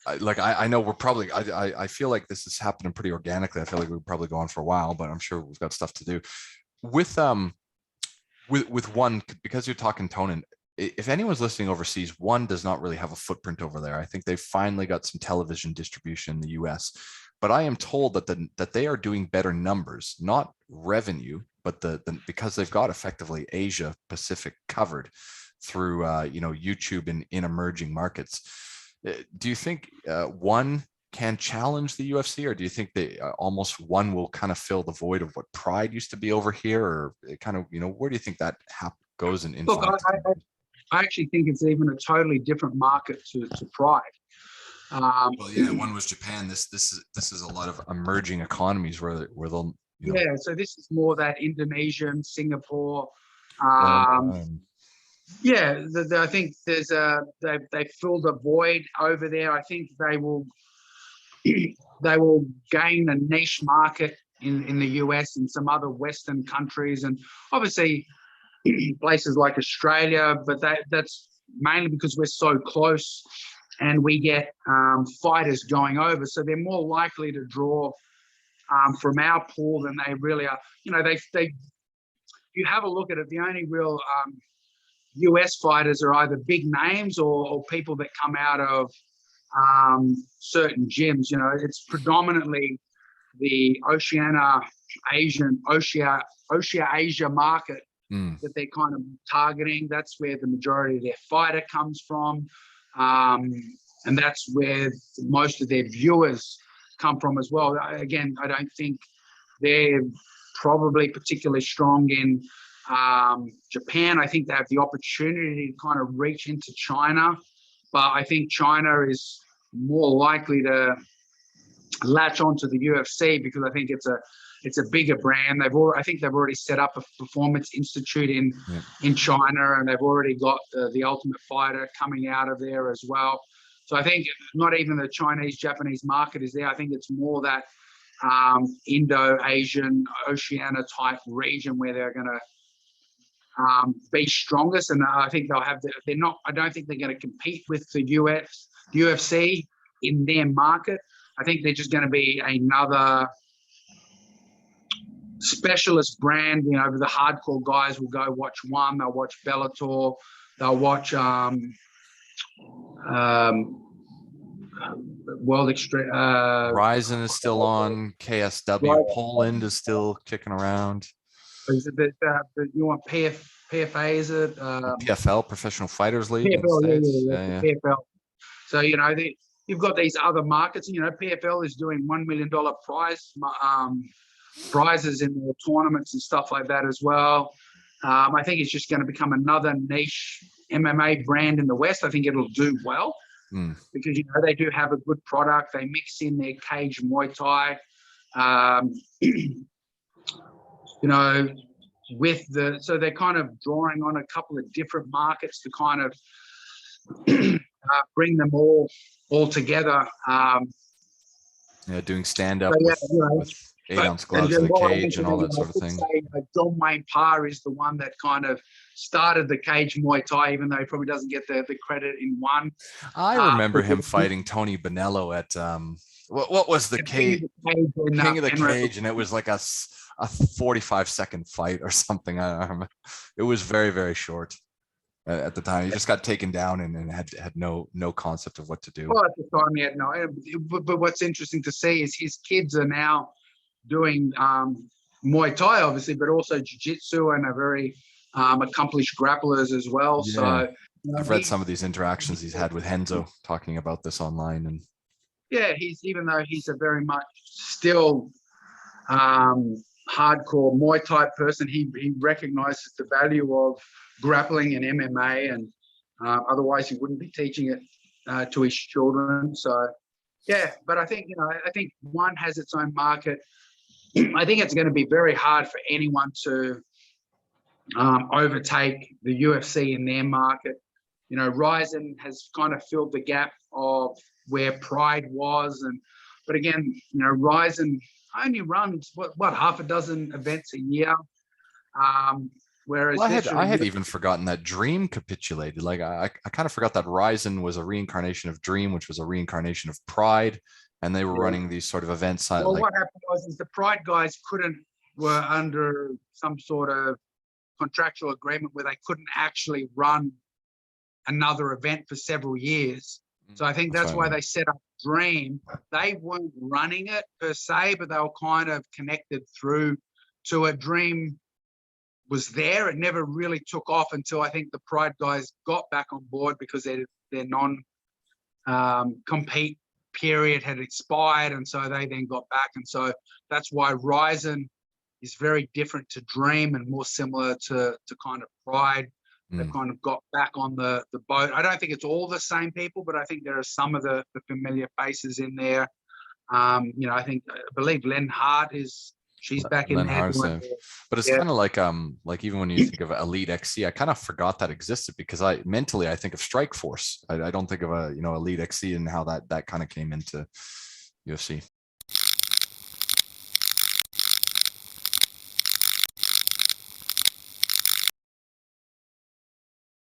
I know we're probably, I feel like this is happening pretty organically. I feel like we've probably go on for a while, but I'm sure we've got stuff to do with, with one, because you're talking Tonin. If anyone's listening overseas, one does not really have a footprint over there. I think they've finally got some television distribution in the US, but I am told that that they are doing better numbers, not revenue, but because they've got effectively Asia Pacific covered through YouTube in emerging markets. Do you think one can challenge the UFC, or do you think they almost one will kind of fill the void of what Pride used to be over here, or kind of, where do you think that goes in Look, 5 to 10 years? I actually think it's even a totally different market to Pride. Well, yeah, one was Japan. This is a lot of emerging economies where they'll, yeah, so this is more that Indonesian, Singapore. Yeah, I think there's they filled a void over there. I think they will gain a niche market in the US and some other Western countries, and obviously places like Australia, but that's mainly because we're so close and we get fighters going over, so they're more likely to draw from our pool than they really are. You have a look at it, the only real US fighters are either big names or people that come out of certain gyms. It's predominantly the Asia market that they're kind of targeting. That's where the majority of their fighter comes from. And that's where most of their viewers come from as well. Again, I don't think they're probably particularly strong in Japan. I think they have the opportunity to kind of reach into China, but I think China is more likely to latch onto the UFC because I think it's a bigger brand. I think they've already set up a performance institute in China, and they've already got the Ultimate Fighter coming out of there as well. So I think not even the Chinese-Japanese market is there. I think it's more that Indo-Asian, Oceania type region where they're going to be strongest, and I think they'll have. I don't think they're going to compete with the UFC in their market. I think they're just going to be another specialist brand. The hardcore guys will go watch one. They'll watch Bellator. They'll watch World Extreme. Ryzen is still on. KSW Right. Poland is still kicking around. Is it you want PFA? Is it PFL, Professional Fighters League? PFL, yeah. PFL. So you've got these other markets. PFL is doing $1 million prizes in their tournaments and stuff like that as well. I think it's just going to become another niche MMA brand in the West. I think it'll do well because they do have a good product. They mix in their cage Muay Thai. So they're kind of drawing on a couple of different markets to kind of bring them all together. Doing stand-up with 8-ounce gloves in the cage and all that sort of thing. John Wayne Parr is the one that kind of started the cage Muay Thai, even though he probably doesn't get the credit in one. I remember him fighting Tony Bonello at what was the cage? King of the Cage, and it was like a 45-second fight or something. I don't remember. It was very, very short at the time. He just got taken down and had no concept of what to do. Well, at the time he had no. But what's interesting to see is his kids are now doing Muay Thai, obviously, but also Jiu-Jitsu, and are very accomplished grapplers as well. Yeah. So I've read some of these interactions he's had with Renzo talking about this online, and yeah, even though he's a very much still hardcore Muay Thai person, he recognizes the value of grappling and MMA, and otherwise he wouldn't be teaching it to his children. So yeah, but I think one has its own market. I think it's going to be very hard for anyone to overtake the UFC in their market. Ryzen has kind of filled the gap of where Pride was, but again, Ryzen only runs what half a dozen events a year. Whereas Well, this I had year- even forgotten that Dream capitulated. Like I kind of forgot that Ryzen was a reincarnation of Dream, which was a reincarnation of Pride, and they were Yeah. running these sort of events. well, Like what happened was is the Pride guys were under some sort of contractual agreement where they couldn't actually run another event for several years. So I think that's what I why mean. they set up Dream. They weren't running it per se, but they were kind of connected through to it. Dream was there. It never really took off until I think the Pride guys got back on board because their non compete period had expired, and so they then got back. And so that's why Ryzen is very different to Dream and more similar to kind of Pride. They've kind of got back on the boat. I don't think it's all the same people, but I think there are some of the familiar faces in there. I believe Len Hart she's back in Len there. Harsev. But it's Yeah. kind of like even when you think of Elite XC, I kind of forgot that existed because I think of Strike Force. I don't think of Elite XC and how that kind of came into UFC.